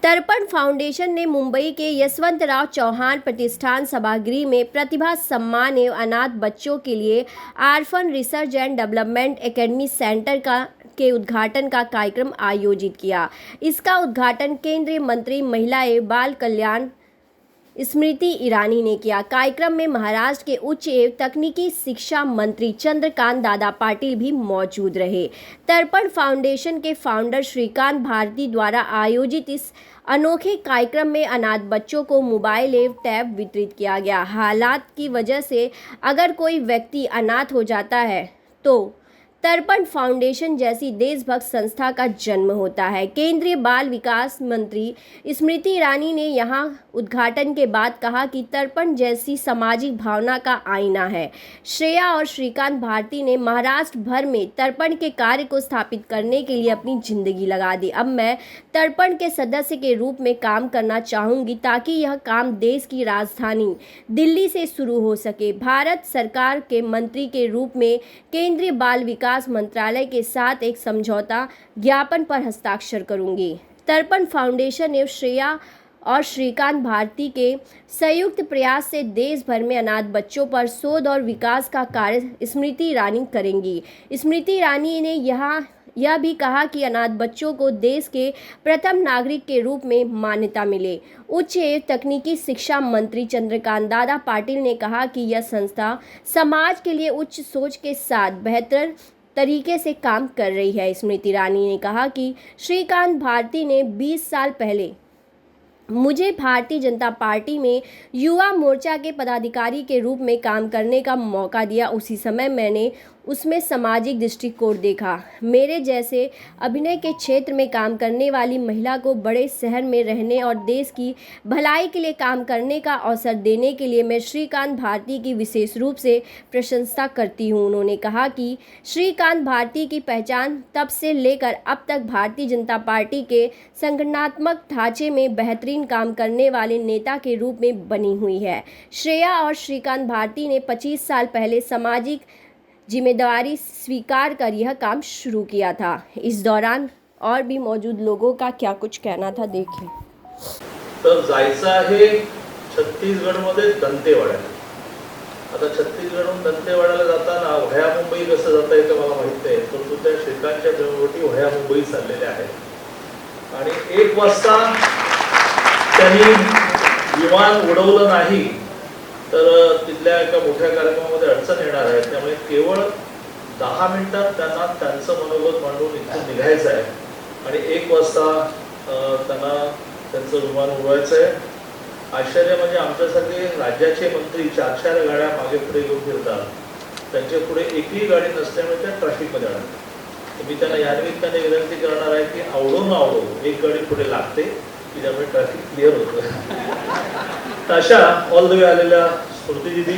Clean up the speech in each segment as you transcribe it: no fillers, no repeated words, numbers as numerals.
तर्पण फाउंडेशन ने मुंबई के यशवंतराव चौहान प्रतिष्ठान सभागृह में प्रतिभा सम्मान एवं अनाथ बच्चों के लिए orphan research and development academy centre के उद्घाटन का कार्यक्रम आयोजित किया। इसका उद्घाटन केंद्रीय मंत्री महिला एवं बाल कल्याण स्मृति ईरानी ने किया। कार्यक्रम में महाराष्ट्र के उच्च एवं तकनीकी शिक्षा मंत्री चंद्रकांत दादा पाटिल भी मौजूद रहे। तर्पण फाउंडेशन के फाउंडर श्रीकांत भारती द्वारा आयोजित इस अनोखे कार्यक्रम में अनाथ बच्चों को मोबाइल एवं टैब वितरित किया गया। हालात की वजह से अगर कोई व्यक्ति अनाथ हो जाता है तो तर्पण फाउंडेशन जैसी देशभक्त संस्था का जन्म होता है। केंद्रीय बाल विकास मंत्री स्मृति ईरानी ने यहां उद्घाटन के बाद कहा कि तर्पण जैसी सामाजिक भावना का आईना है। श्रेया और श्रीकांत भारती ने महाराष्ट्र भर में तर्पण के कार्य को स्थापित करने के लिए अपनी जिंदगी लगा दी। अब मैं तर्पण के सदस्य के रूप में काम करना चाहूँगी ताकि यह काम देश की राजधानी दिल्ली से शुरू हो सके। भारत सरकार के मंत्री के रूप में केंद्रीय बाल विकास मंत्रालय के साथ एक समझौता ज्ञापन पर हस्ताक्षर करूंगी। तर्पण फाउंडेशन एवं श्रेया और श्रीकांत भारती के संयुक्त प्रयास से देश भर में अनाथ बच्चों पर शोध और विकास का कार्य स्मृति ईरानी करेंगी। स्मृति ईरानी ने यह भी कहा कि अनाथ बच्चों को देश के प्रथम नागरिक के रूप में मान्यता मिले। उच्च एवं तकनीकी शिक्षा मंत्री चंद्रकांत दादा पाटिल ने कहा कि यह संस्था समाज के लिए उच्च सोच के साथ बेहतर तरीके से काम कर रही है। स्मृति ईरानी ने कहा कि श्रीकांत भारती ने 20 साल पहले मुझे भारतीय जनता पार्टी में युवा मोर्चा के पदाधिकारी के रूप में काम करने का मौका दिया। उसी समय मैंने उसमें सामाजिक दृष्टिकोण देखा। मेरे जैसे अभिनय के क्षेत्र में काम करने वाली महिला को बड़े शहर में रहने और देश की भलाई के लिए काम करने का अवसर देने के लिए मैं श्रीकांत भारती की विशेष रूप से प्रशंसा करती हूं। उन्होंने कहा कि श्रीकांत भारती की पहचान तब से लेकर अब तक भारतीय जनता पार्टी के संगठनात्मक ढांचे में बेहतरीन काम करने वाले नेता के रूप में बनी हुई है। श्रेया और श्रीकांत भारती ने 25 साल पहले सामाजिक जिम्मेदारी स्वीकार कर यह काम शुरू किया था। इस दौरान और भी मौजूद लोगों का क्या कुछ कहना था, देखिए। तर जायचं आहे छत्तीसगडमध्ये दंतेवाड्याला। आता छत्तीसगडहून दंतेवाड्याला जाताना व्हाया मुंबई कसं जाता येतं मला माहित नाही, परंतु त्या श्रीकांतच्या जवळवटी व्हाया मुंबई चाललेले आहे आणि 1 वाजता त्यांनी विमान उडवलं नाही तर तिथल्या एका मोठ्या कार्यक्रमामध्ये अडचण येणार आहे। त्यामुळे केवळ 10 मिनिटात त्यांना त्यांचं मनोगत मांडून इथून निघायचं आहे आणि 1 वाजता त्यांना त्यांचं विमान उडवायचं आहे। आश्चर्य म्हणजे आमच्यासारखे राज्याचे मंत्री 4-4 गाड्या मागे पुढे घेऊन फिरतात, त्यांच्या पुढे एकही गाडी नसल्यामुळे त्या ट्रॅफिकमध्ये अडकतात। मी त्यांना या निमित्ताने विनंती करणार आहे की आवडो न आवडो एक गाडी पुढे लागते की त्यामुळे ट्रॅफिक क्लिअर होतं। अशा ऑल द वे आलेल्या स्मृती दिदी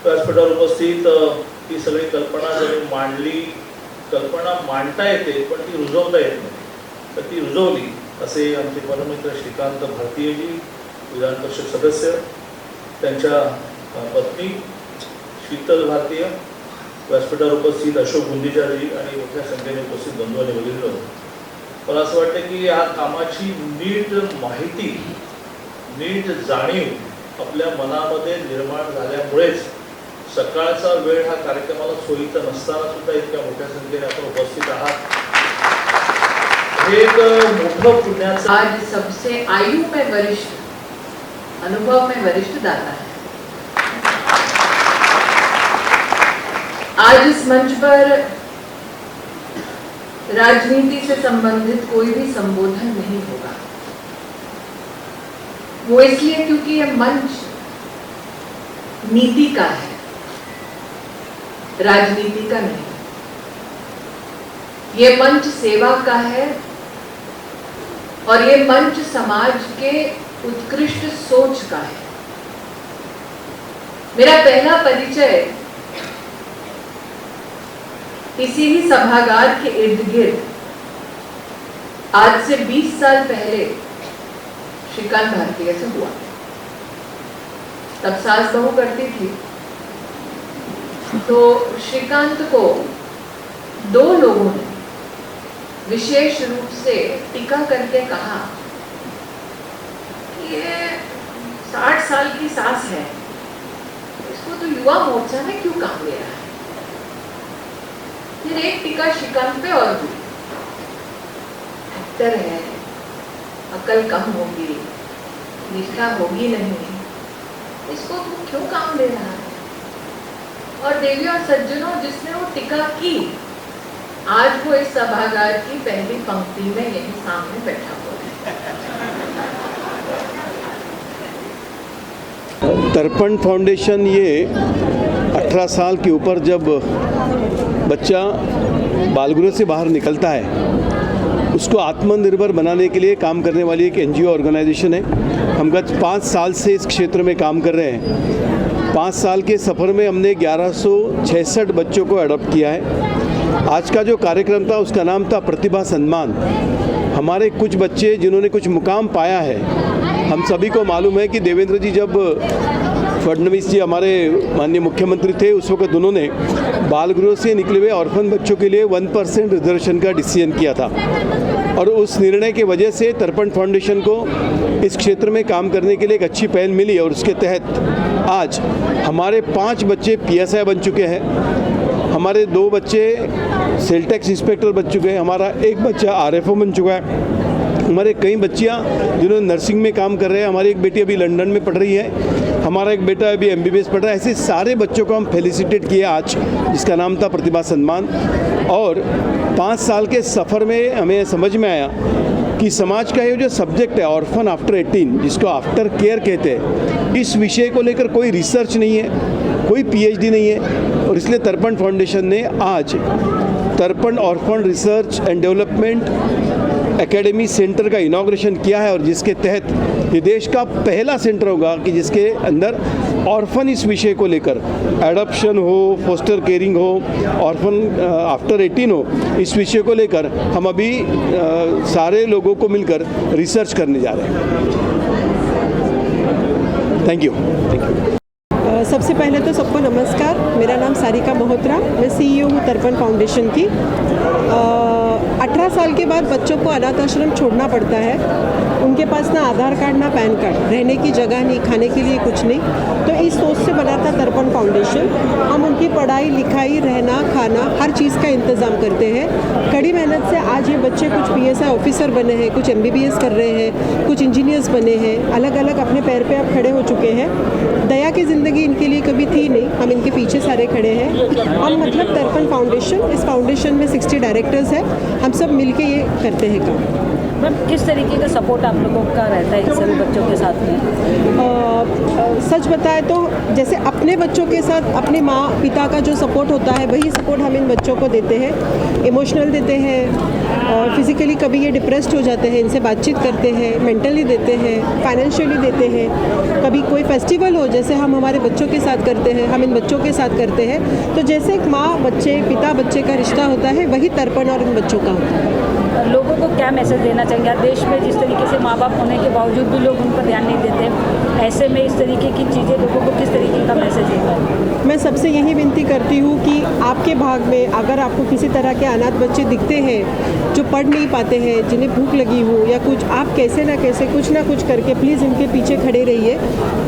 व्यासपीठावर उपस्थित ही सगळी कल्पना जरी मांडली, कल्पना मांडता येते पण ती रुजवता येत नाही, तर ती रुजवली असे आमचे परममित्र श्रीकांत भारतीयजी, विधान परिषद सदस्य, त्यांच्या पत्नी शीतल भारतीय, व्यासपीठावर उपस्थित अशोक गुंदीचारजी आणि मोठ्या संख्येने उपस्थित बंधू आणि भगिनी। मला असं वाटतं की या कामाची नीट माहिती, नीट जाणीव आपल्या मनामध्ये निर्माण झाल्यामुळेच सकाळचा वेळ हा कार्यक्रमाला सोयीचा नसताना सुद्धा इतक्या मोठ्या संख्येने आपण उपस्थित आहात। हे एक मोठं पुण्याचं। आज सबसे आयु में वरिष्ठ, अनुभव में वरिष्ठ दाता है। आज इस मंच पर राजनीति से संबंधित कोई भी संबोधन नहीं होगा। वो इसलिए क्योंकि यह मंच नीति का है, राजनीति का नहीं। ये मंच सेवा का है और ये मंच समाज के उत्कृष्ट सोच का है। मेरा पहला परिचय इसी ही सभागार के इर्द गिर्द आज से 20 साल पहले श्रीकांत भारतीय से हुआ। तब सास बहू करती थी तो श्रीकांत को 2 लोगों ने विशेष रूप से टीका करके कहा ये 60 साल की सास है, इसको तो युवा मोर्चा में क्यों काम ले रहा है? फिर एक टीका शिकायत पे और भी, एक्टर है, अकल कम होगी, निष्ठा होगी नहीं, इसको तुम क्यों काम ले रहा है? और देवी और सज्जनों, जिसने वो टीका की, आज वो इस सभागार की पहली पंक्ति में यही सामने बैठा हुआ है। तर्पण फाउंडेशन ये 18 साल के ऊपर जब बच्चा बालगृह से बाहर निकलता है, उसको आत्मनिर्भर बनाने के लिए काम करने वाली एक NGO ऑर्गेनाइजेशन है। हम गत 5 साल से इस क्षेत्र में काम कर रहे हैं। 5 साल के सफ़र में हमने 1166 बच्चों को अडॉप्ट किया है। आज का जो कार्यक्रम था उसका नाम था प्रतिभा सम्मान। हमारे कुछ बच्चे जिन्होंने कुछ मुकाम पाया है, हम सभी को मालूम है कि देवेंद्र जी जब फडणवीस जी हमारे माननीय मुख्यमंत्री थे, उस वक्त उन्होंने बाल गृह से निकले हुए ऑर्फन बच्चों के लिए 1% रिजर्वेशन का डिसीजन किया था। और उस निर्णय की वजह से तर्पण फाउंडेशन को इस क्षेत्र में काम करने के लिए एक अच्छी पहल मिली और उसके तहत आज हमारे 5 बच्चे PSI बन चुके हैं, हमारे 2 बच्चे सेल टैक्स इंस्पेक्टर बन चुके हैं, हमारा एक बच्चा RFO बन चुका है, हमारे कई बच्चियां जिन्होंने नर्सिंग में काम कर रहे हैं, हमारी एक बेटी अभी लंदन में पढ़ रही है, हमारा एक बेटा अभी MBBS पढ़ रहा है। ऐसे सारे बच्चों को हम फेलिसिटेट किए आज, जिसका नाम था प्रतिभा सम्मान। और 5 साल के सफ़र में हमें समझ में आया कि समाज का ये जो सब्जेक्ट है ऑर्फन आफ्टर 18, जिसको आफ्टर केयर कहते हैं, इस विषय को लेकर कोई रिसर्च नहीं है, कोई PhD नहीं है। और इसलिए तर्पण फाउंडेशन ने आज तर्पण orphan research and development academy centre का इनॉग्रेशन किया है, और जिसके तहत ये देश का पहला सेंटर होगा कि जिसके अंदर ऑर्फन इस विषय को लेकर एडॉप्शन हो, फोस्टर केयरिंग हो, ऑर्फन आफ्टर 18 हो, इस विषय को लेकर हम अभी सारे लोगों को मिलकर रिसर्च करने जा रहे हैं। Thank you. सबसे पहले तो सबको नमस्कार। मेरा नाम सारिका मल्होत्रा, मैं CEO हूँ तर्पण फाउंडेशन की। 18 साल के बाद बच्चों को अनाथ आश्रम छोड़ना पड़ता है। उनके पास ना आधार कार्ड ना पैन कार्ड, रहने की जगह नहीं, खाने के लिए कुछ नहीं। तो इस सोच से बना था तर्पण फाउंडेशन। हम उनकी पढ़ाई लिखाई, रहना खाना, हर चीज़ का इंतज़ाम करते हैं। कड़ी मेहनत से आज ये बच्चे कुछ PSI ऑफिसर बने हैं, कुछ MBBS कर रहे हैं, कुछ इंजीनियर्स बने हैं, अलग अलग अपने पैर पे अब खड़े हो चुके हैं। दया की ज़िंदगी इनके लिए कभी थी नहीं, हम इनके पीछे सारे खड़े हैं। हम मतलब तर्पण फाउंडेशन, इस फाउंडेशन में 60 डायरेक्टर्स हैं, हम सब मिलके ये करते हैं काम। मैम, किस तरीके का सपोर्ट आप लोगों का रहता है सभी बच्चों के साथ में? सच बताएं तो जैसे अपने बच्चों के साथ अपने माँ पिता का जो सपोर्ट होता है, वही सपोर्ट हम इन बच्चों को देते हैं। इमोशनल देते हैं, और फिज़िकली कभी ये डिप्रेस्ड हो जाते हैं, इनसे बातचीत करते हैं, मेंटली देते हैं, फाइनेंशियली देते हैं। कभी कोई फेस्टिवल हो, जैसे हम हमारे बच्चों के साथ करते हैं, हम इन बच्चों के साथ करते हैं। तो जैसे एक माँ बच्चे, पिता बच्चे का रिश्ता होता है, वही तर्पण और इन बच्चों का होता है। लोगों को क्या मैसेज देना चाहेंगे? देश में जिस तरीके से माँ बाप होने के बावजूद भी लोग उन पर ध्यान नहीं देते, ऐसे में इस तरीके की चीज़ें लोगों को किस तरीके का मैसेज देगा? मैं सबसे यही विनती करती हूँ कि आपके भाग में अगर आपको किसी तरह के अनाथ बच्चे दिखते हैं जो पढ़ नहीं पाते हैं, जिन्हें भूख लगी हो या कुछ, आप कैसे ना कैसे कुछ ना कुछ करके प्लीज़ इनके पीछे खड़े रहिए।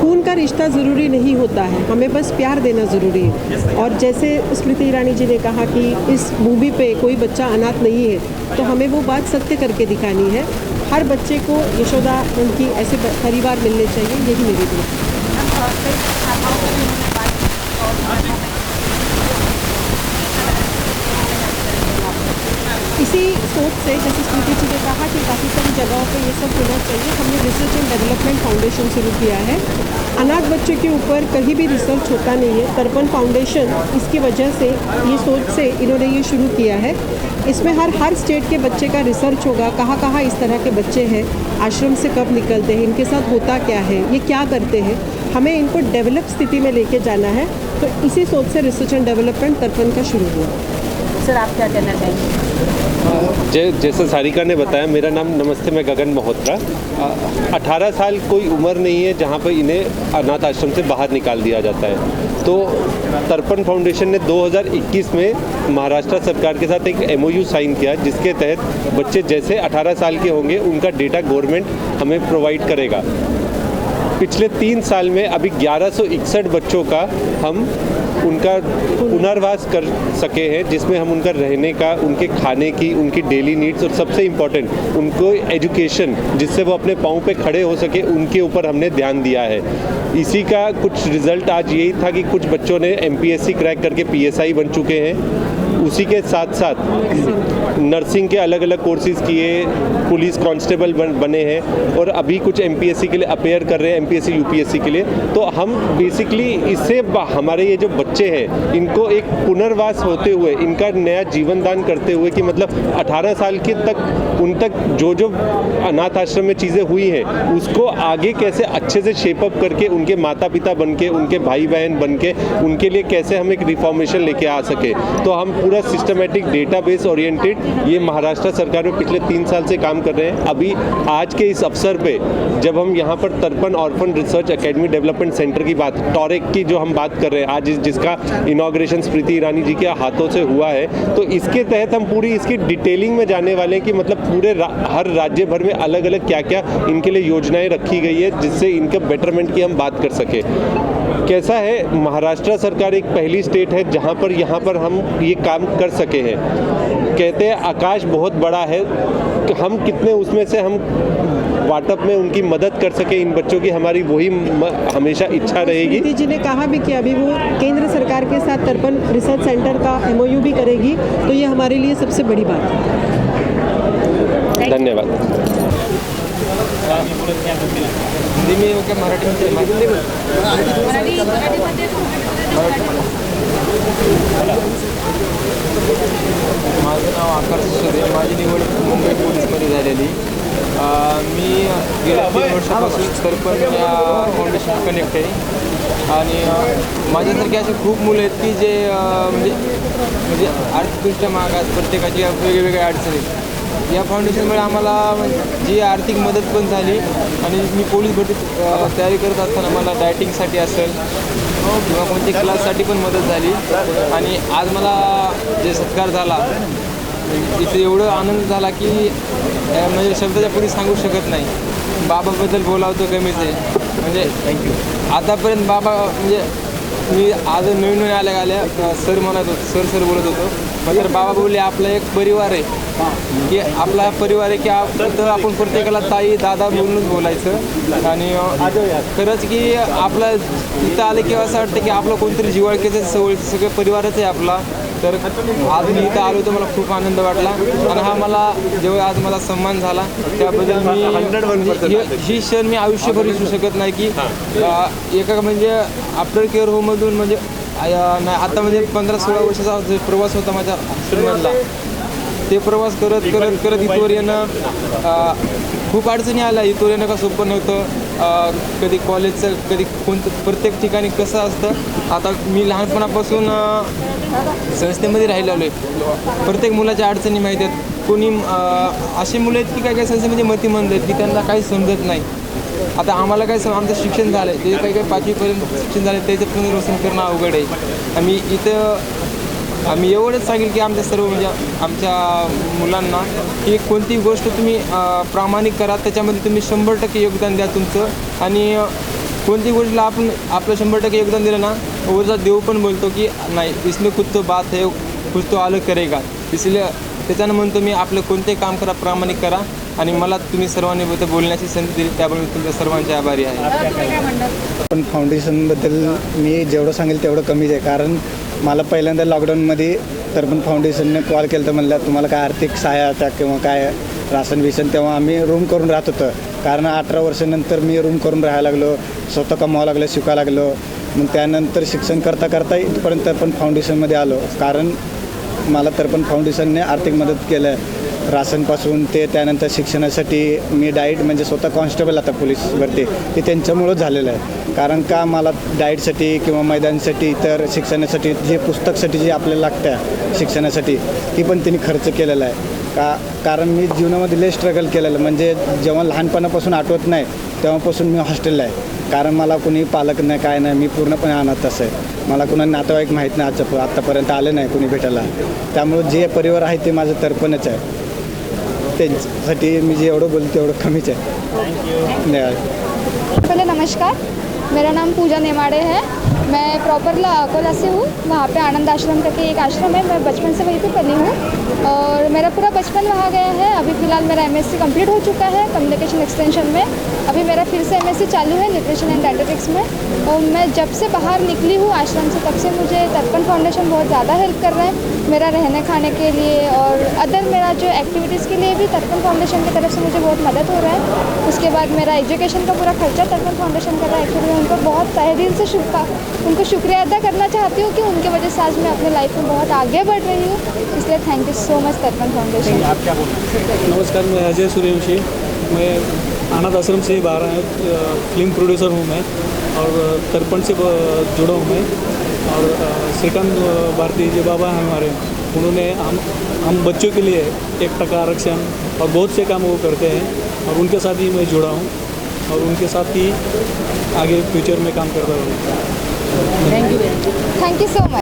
खून का रिश्ता ज़रूरी नहीं होता है, हमें बस प्यार देना ज़रूरी है। और जैसे स्मृति ईरानी जी ने कहा कि इस भूमि पे कोई बच्चा अनाथ नहीं है, तो हमें वो बात सत्य करके दिखानी है। हर बच्चे को यशोदा उनकी ऐसे परिवार मिलने चाहिए, यही मेरी बात है। इसी सोच से, जैसे स्मृति जी ने कहा कि काफ़ी सारी जगहों पे ये सब होना चाहिए, हमने रिसर्च एंड डेवलपमेंट फाउंडेशन शुरू किया है। अनाथ बच्चों के ऊपर कहीं भी रिसर्च होता नहीं है। तर्पण फाउंडेशन इसकी वजह से, ये सोच से इन्होंने ये शुरू किया है। इसमें हर स्टेट के बच्चे का रिसर्च होगा, कहाँ इस तरह के बच्चे हैं, आश्रम से कब निकलते हैं, इनके साथ होता क्या है, ये क्या करते हैं, हमें इनको डेवलप स्थिति में लेके जाना है। तो इसी सोच से रिसर्च एंड डेवलपमेंट तर्पण का शुरू हुआ। सर, आप क्या कहना चाहेंगे? जैसा सारिका ने बताया, मेरा नाम, नमस्ते, मैं गगन मल्होत्रा। 18 साल कोई उम्र नहीं है जहाँ पर इन्हें अनाथ आश्रम से बाहर निकाल दिया जाता है। तो तर्पण फाउंडेशन ने 2021 में महाराष्ट्र सरकार के साथ एक MOU साइन किया, जिसके तहत बच्चे जैसे 18 साल के होंगे उनका डेटा गवर्नमेंट हमें प्रोवाइड करेगा। पिछले 3 साल में अभी 1161 बच्चों का हम उनका पुनर्वास कर सके हैं, जिसमें हम उनका रहने का, उनके खाने की, उनकी डेली नीड्स और सबसे इम्पोर्टेंट उनको एजुकेशन, जिससे वो अपने पाँव पे खड़े हो सके, उनके ऊपर हमने ध्यान दिया है। इसी का कुछ रिज़ल्ट आज यही था कि कुछ बच्चों ने MPSC क्रैक करके PSI बन चुके हैं। उसी के साथ साथ नर्सिंग के अलग अलग कोर्सेज़ किए, पुलिस कांस्टेबल बने हैं और अभी कुछ MPSC के लिए अपेयर कर रहे हैं, MPSC UPSC के लिए। तो हम बेसिकली इससे हमारे ये जो बच्चे हैं इनको एक पुनर्वास होते हुए, इनका नया जीवन दान करते हुए कि मतलब 18 साल के तक उन तक जो जो अनाथ आश्रम में चीज़ें हुई हैं उसको आगे कैसे अच्छे से शेपअप करके उनके माता पिता बन के, उनके भाई बहन बन के, उनके लिए कैसे हम एक रिफॉर्मेशन लेके आ सके। तो हम पूरा सिस्टमेटिक डेटाबेस ओरिएंटेड ये महाराष्ट्र सरकार में पिछले 3 साल से काम कर रहे हैं। अभी आज के इस अवसर पे जब हम यहाँ पर तर्पण orphan research academy development centre की बात, टॉरेक की जो हम बात कर रहे हैं आज, जिसका इनॉग्रेशन स्मृति ईरानी जी के हाथों से हुआ है, तो इसके तहत हम पूरी इसकी डिटेलिंग में जाने वाले हैं कि मतलब पूरे हर राज्य भर में अलग अलग क्या क्या इनके लिए योजनाएं रखी गई है जिससे इनके बेटरमेंट की हम बात कर सके। कैसा है, महाराष्ट्र सरकार एक पहली स्टेट है जहाँ पर यहाँ पर हम ये काम कर सके हैं। कहते हैं आकाश बहुत बड़ा है, तो हम कितने उसमें से हम वाटअप में उनकी मदद कर सके इन बच्चों की, हमारी वही हमेशा इच्छा रहेगी। स्मृति जी ने कहा भी कि अभी वो केंद्र सरकार के साथ तर्पण रिसर्च सेंटर का MOU भी करेगी, तो ये हमारे लिए सबसे बड़ी बात है। धन्यवाद। हिंदी में हो क्या मराठी माझं नाव आकाश सुरे, माझी निवड मुंबई पोलीसमध्ये झालेली। मी गेल्या 3 वर्षापासून तर्पण या फाउंडेशन कनेक्ट आहे आणि माझ्यासारखे असे खूप मुलं आहेत की जे म्हणजे आर्थिकदृष्ट्या मागास, प्रत्येकाची वेगवेगळ्या अडचणी आहेत। या फाउंडेशनमुळे आम्हाला जी आर्थिक मदत पण झाली आणि मी पोलीस भरती तयारी करत असताना मला डायटिंगसाठी असेल किंवा कोणत्या क्लाससाठी पण मदत झाली आणि आज मला जे सत्कार झाला इथे एवढं आनंद झाला की म्हणजे शब्दाच्या पुढे सांगू शकत नाही। बाबाबद्दल बोलावं तर कमीच आहे, म्हणजे थँक्यू। आतापर्यंत बाबा म्हणजे मी आज नवीन आल्या सर म्हणत होतो, सर बोलत होतो, तर बाबा बोलले आपला एक परिवार आहे की आपला परिवार आहे की आपण प्रत्येकाला ताई दादा बोलूनच बोलायचं आणि खरंच की आपला इथं आले की असं वाटतं की आपलं कोणतरी जिव्हाळ्याचं सगळं परिवारच आहे आपला। तर आज मी इथं आलो तर मला खूप आनंद वाटला आणि हा मला जेव्हा आज मला सन्मान झाला त्याबद्दल मी ही क्षण मी आयुष्यभर विसरू शकत नाही की एका म्हणजे आफ्टर केअर होममधून म्हणजे आता म्हणजे 15-16 वर्षाचा जो प्रवास होता माझ्या हॉस्टेलमधला, ते प्रवास करत इथवर येणं खूप अडचणी आल्या। इथवर येणं का सोपं नव्हतं, कधी कॉलेजचं कधी कोणतं प्रत्येक ठिकाणी कसं असतं। आता मी लहानपणापासून संस्थेमध्ये राहिलेलो आहे, प्रत्येक मुलाच्या अडचणी माहीत आहेत। कोणी अशी मुलं आहेत की काही संस्थेमध्ये मतिमंद आहेत की त्यांना काही समजत नाही। आता आम्हाला काय आमचं शिक्षण झालं आहे, ते काही 5वीपर्यंत शिक्षण झालं, त्याचं पुनर्वसन करणं अवघड आहे। आम्ही एवढंच सांगेल की आमच्या सर्व म्हणजे आमच्या मुलांना की कोणतीही गोष्ट तुम्ही प्रामाणिक करा, त्याच्यामध्ये तुम्ही 100% योगदान द्या तुमचं आणि कोणती गोष्टीला आपण आपलं 100% योगदान दिलं ना, वरचा देव पण बोलतो की नाही इसमें कुछ तो बात है, कुछ तो अलग करेगा। इसलिए त्याच्यानं म्हणतो मी आपलं कोणतेही काम करा, प्रामाणिक करा आणि मला तुम्ही सर्वांनी बोलण्याची संधी दिली त्याबद्दल मी तुमच्या सर्वांचे आभारी आहे। पण फाउंडेशनबद्दल मी जेवढं सांगेल तेवढं कमीच आहे, कारण मला पहिल्यांदा लॉकडाऊनमध्ये तर्पण फाउंडेशनने कॉल केला तर म्हणलं तुम्हाला काय आर्थिक सहायता किंवा काय राशन बिशन, तेव्हा आम्ही रूम करून राहत होतं, कारण 18 वर्षानंतर मी रूम करून राहायला लागलो, स्वतः कमावं लागलं, शिकायला लागलो। मग त्यानंतर शिक्षण करता इथपर्यंत तर्पण फाउंडेशनमध्ये आलो, कारण मला तर्पण फाउंडेशनने आर्थिक मदत केलं, राशनपासून ते त्यानंतर शिक्षणासाठी मी डाईट म्हणजे स्वतः कॉन्स्टेबल आता पोलीस भरती ते त्यांच्यामुळं झालेलं आहे। कारण का मला डाईटसाठी किंवा मैदानासाठी तर शिक्षणासाठी जे पुस्तकसाठी जे आपल्याला लागतं शिक्षणासाठी ती पण त्यांनी खर्च केलेला आहे। कारण मी जीवनामध्ये लय स्ट्रगल केलेलं, म्हणजे जेव्हा लहानपणापासून आठवत नाही तेव्हापासून मी हॉस्टेलला आहे, कारण मला कोणी पालक नाही काय नाही, मी पूर्णपणे अनाथ आहे। मला कुणा नातेवाईक माहीत नाही, आत्तापर्यंत आले नाही कोणी भेटायला, त्यामुळं जे परिवार आहे ते माझं तर्पणच आहे। त्यांच्यासाठी मी जे एवढं बोलतो तेवढं कमीच आहे। धन्यवाद। पहले नमस्कार, मेरा नाम पूजा नेमाड़े है। मैं प्रॉपर अकोला से हूँ। वहाँ पे आनंद आश्रम करके एक आश्रम है, मैं बचपन से वहीं पे पली हूँ और मेरा पूरा बचपन वहाँ गया है। अभी फ़िलहाल मेरा MSc कंप्लीट हो चुका है कम्युनिकेशन एक्सटेंशन में। अभी मेरा फिर से MSc चालू है न्यूट्रिशन एंड डायटेटिक्स में। और मैं जब से बाहर निकली हूँ आश्रम से, तब से मुझे तर्पण फाउंडेशन बहुत ज़्यादा हेल्प कर रहा है मेरा रहने खाने के लिए और अदर मेरा जो एक्टिविटीज़ के लिए भी तर्पण फाउंडेशन की तरफ से मुझे बहुत मदद हो रहा है। उसके बाद मेरा एजुकेशन का पूरा खर्चा तर्पण फाउंडेशन कर रहा है। एक्चुअली उनको बहुत तहे दिल से उनको शुक्रिया अदा करना चाहती हूँ कि उनकी वजह से आज मैं अपने लाइफ में बहुत आगे बढ़ रही हूँ। इसलिए थैंक यू सो मच तर्पण फाउंडेशन। आप क्या बोलते? नमस्कार, मैं अजय सूर्यवंशी। मैं अनाथ आश्रम से ही बाहर आया, फिल्म प्रोड्यूसर हूँ मैं और तर्पण से जुड़ा हूँ मैं। और श्रीकांत भारती जो बाबा हैं हमारे, उन्होंने हम बच्चों के लिए 1% आरक्षण और बहुत से काम वो करते हैं और उनके साथ ही मैं जुड़ा हूँ और उनके साथ ही आगे फ्यूचर में काम करता रहूँगा। Thank you so much.